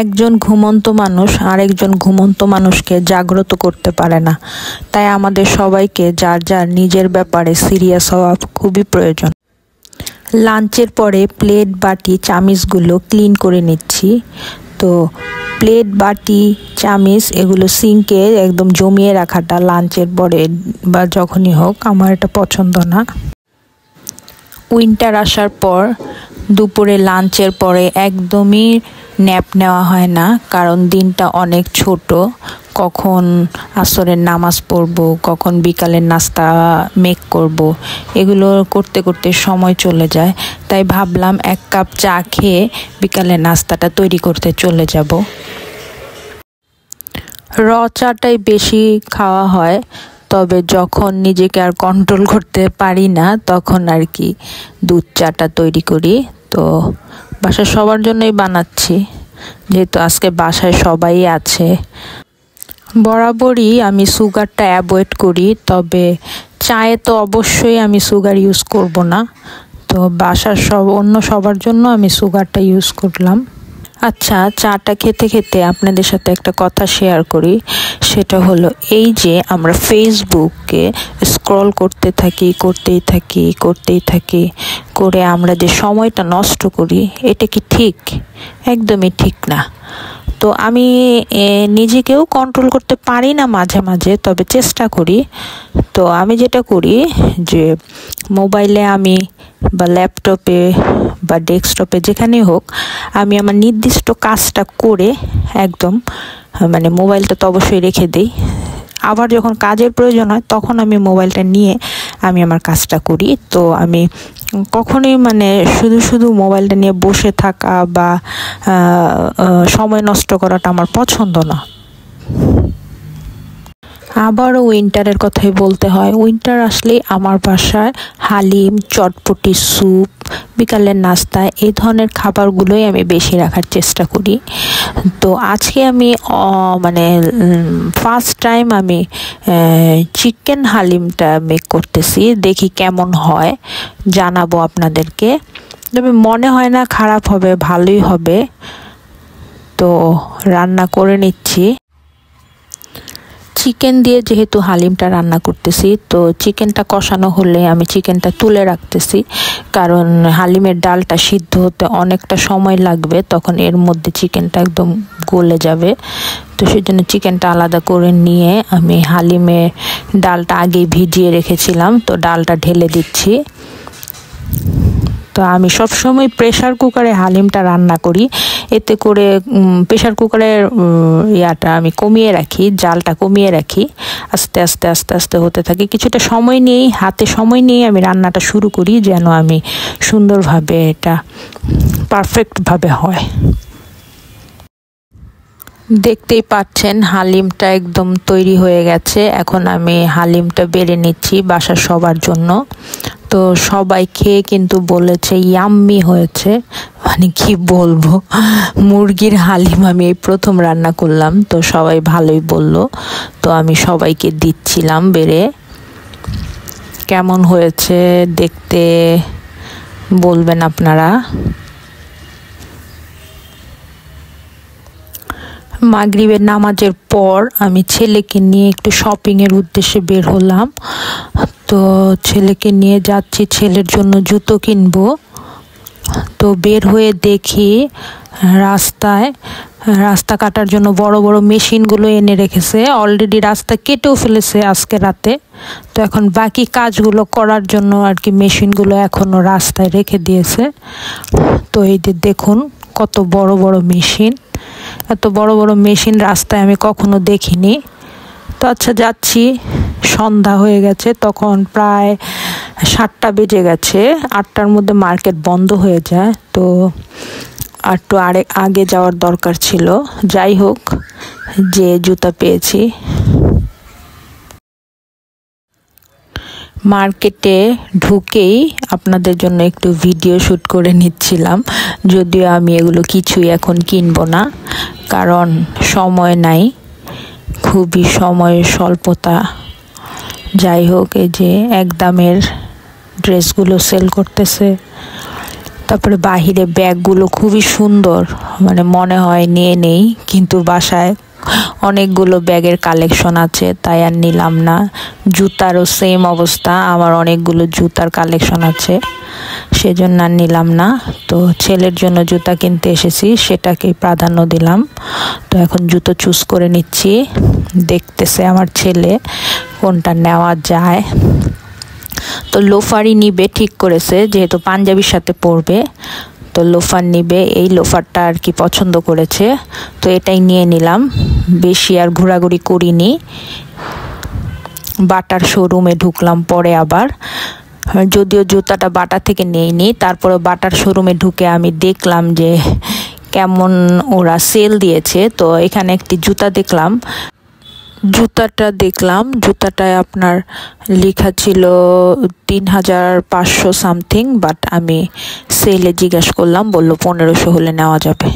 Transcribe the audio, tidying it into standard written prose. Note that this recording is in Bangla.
একজন ঘুমন্ত মানুষ আরেকজন ঘুমন্ত মানুষকে জাগ্রত করতে পারে না। তাই আমাদের সবাইকে যার যার নিজের ব্যাপারে সিরিয়াস হওয়া খুবই প্রয়োজন। লাঞ্চের পরে প্লেট বাটি চামিচগুলো ক্লিন করে নিচ্ছি। তো প্লেট বাটি চামিচ এগুলো সিঙ্কে একদম জমিয়ে রাখাটা লাঞ্চের পরে বা যখনই হোক আমার এটা পছন্দ না। উইন্টার আসার পর দুপুরে লাঞ্চের পরে একদমই ন্যাপ নেওয়া হয় না, কারণ দিনটা অনেক ছোট। কখন আসরের নামাজ পড়ব, কখন বিকালের নাস্তা মেক করব, এগুলো করতে করতে সময় চলে যায়। তাই ভাবলাম এক কাপ চা খেয়ে বিকালের নাস্তাটা তৈরি করতে চলে যাব। র চাটাই বেশি খাওয়া হয়, তবে যখন নিজেকে আর কন্ট্রোল করতে পারি না তখন আর কি দুধ চাটা তৈরি করি। তো বাসায় সবার জন্যই বানাচ্ছি, যেহেতু আজকে বাসায় সবাই আছে। বরাবরই আমি সুগারটা অ্যাভয়েড করি, তবে চায়ে তো অবশ্যই আমি সুগার ইউজ করব না। তো বাসার সবার জন্য আমি সুগারটা ইউজ করলাম। আচ্ছা, চাটা খেতে খেতে আপনাদের সাথে একটা কথা শেয়ার করি। সেটা হলো এই যে আমরা ফেসবুকে স্ক্রল করতেই থাকি করে আমরা যে সময়টা নষ্ট করি, এটা কি ঠিক? একদমই ঠিক না। তো আমি নিজেকেও কন্ট্রোল করতে পারি না মাঝে মাঝে, তবে চেষ্টা করি। তো আমি যেটা করি যে মোবাইলে আমি বা ল্যাপটপে বা ডেস্কটপে যেখানেই হোক, আমি আমার নির্দিষ্ট কাজটা করে একদম মানে মোবাইলটা তো অবশ্যই রেখে দিই। আবার যখন কাজের প্রয়োজন হয় তখন আমি মোবাইলটা নিয়ে আমি আমার কাজটা করি। তো আমি কখনোই মানে শুধু মোবাইলটা নিয়ে বসে থাকা বা সময় নষ্ট করাটা আমার পছন্দ না। আবারও উইন্টারের কথাই বলতে হয়। উইন্টার আসলেই আমার বাসায় হালিম, চটপটি, স্যুপ, বিকালের নাস্তায় এই ধরনের খাবারগুলোই আমি বেশি রাখার চেষ্টা করি। তো আজকে আমি মানে ফার্স্ট টাইম আমি চিকেন হালিমটা মেক করতেছি, দেখি কেমন হয়, জানাবো আপনাদেরকে। তবে মনে হয় না খারাপ হবে, ভালোই হবে। তো রান্না করে নিচ্ছি। চিকেন দিয়ে যেহেতু হালিমটা রান্না করতেছি, তো চিকেনটা কষানো হলে আমি চিকেনটা তুলে রাখতেছি, কারণ হালিমের ডালটা সিদ্ধ হতে অনেকটা সময় লাগবে, তখন এর মধ্যে চিকেনটা একদম গলে যাবে। তো সেই জন্য চিকেনটা আলাদা করে নিয়ে আমি হালিমের ডালটা আগেই ভিজিয়ে রেখেছিলাম, তো ডালটা ঢেলে দিচ্ছি। তো আমি সবসময় প্রেশার কুকারে হালিমটা রান্না করি, এতে করে প্রেশার কুকারের ইয়াটা আমি কমিয়ে রাখি, জালটা কমিয়ে রাখি। আস্তে আস্তে হতে থাকে। কিছুটা সময় নিয়েই হাতে সময় নিয়ে আমি রান্নাটা শুরু করি, যেন আমি সুন্দরভাবে এটা পারফেক্টভাবে হয়। দেখতেই পাচ্ছেন হালিমটা একদম তৈরি হয়ে গেছে। এখন আমি হালিমটা বেড়ে নিচ্ছি বাসার সবার জন্য। তো সবাই খেয়ে কিন্তু বলেছে ইয়াম্মি হয়েছে। মানে কি বলবো, মুরগির হালিম আমি এই প্রথম রান্না করলাম, তো সবাই ভালোই বলল। তো আমি সবাইকে দিচ্ছিলাম বেড়ে। কেমন হয়েছে দেখতে বলবেন আপনারা। মাগরিবের নামাজের পর আমি ছেলেকে নিয়ে একটু শপিংয়ের উদ্দেশ্যে বের হলাম। তো ছেলেকে নিয়ে যাচ্ছি, ছেলের জন্য জুতো কিনবো। তো বের হয়ে দেখি রাস্তা কাটার জন্য বড় বড় মেশিনগুলো এনে রেখেছে। অলরেডি রাস্তা কেটেও ফেলেছে আজকে রাতে। তো এখন বাকি কাজগুলো করার জন্য আর কি মেশিনগুলো এখনো রাস্তায় রেখে দিয়েছে। তো এই যে দেখুন কত বড় বড় মেশিন, এত বড় বড় মেশিন রাস্তায় আমি কখনো দেখিনি। তো আচ্ছা যাচ্ছি, সন্ধ্যা হয়ে গেছে, তখন প্রায় 7টা বেজে গেছে। 8টার মধ্যে মার্কেট বন্ধ হয়ে যায়, তো একটু আগে যাওয়ার দরকার ছিল। যাই হোক, যে জুতা পেয়েছি। মার্কেটে ঢুকেই আপনাদের জন্য একটু ভিডিও শ্যুট করে নিচ্ছিলাম, যদিও আমি এগুলো কিছুই এখন কিনবো না, কারণ সময় নাই, খুবই সময়ের স্বল্পতা। যাই হোক, এই যে একদমের ড্রেসগুলো সেল করতেছে। তারপরে বাহিরে ব্যাগগুলো খুবই সুন্দর, মানে মনে হয় নিয়ে নেই, কিন্তু বাসায় অনেকগুলো ব্যাগের কালেকশন আছে তাই আর নিলাম না। জুতারও সেম অবস্থা, আমার অনেকগুলো জুতার কালেকশন আছে, সেজন্য আর নিলাম না। তো ছেলের জন্য জুতা কিনতে এসেছি, সেটাকেই প্রাধান্য দিলাম। তো এখন জুতো চুজ করে নিচ্ছি, দেখতেছে আমার ছেলে কোনটা নেওয়া যায়। তো লোফারই নিবে ঠিক করেছে, যেহেতু পাঞ্জাবির সাথে পরবে, তো লোফার নিবে। এই লোফারটা আর কি পছন্দ করেছে, তো এটাই নিয়ে নিলাম। বেশি আর ঘোরাঘুরি করিনি, বাটার শোরুমে ঢুকলাম পরে আবার, যদিও জুতাটা বাটা থেকে নেইনি, তারপরে বাটার শোরুমে ঢুকে আমি দেখলাম যে কেমন ওরা সেল দিয়েছে। তো এখানে একটি জুতা দেখলাম, জুতাটায় আপনার লেখা ছিল 3500 সামথিং, বাট আমি সেলে জিজ্ঞাসা করলাম, বললো 1500 হলে নেওয়া যাবে।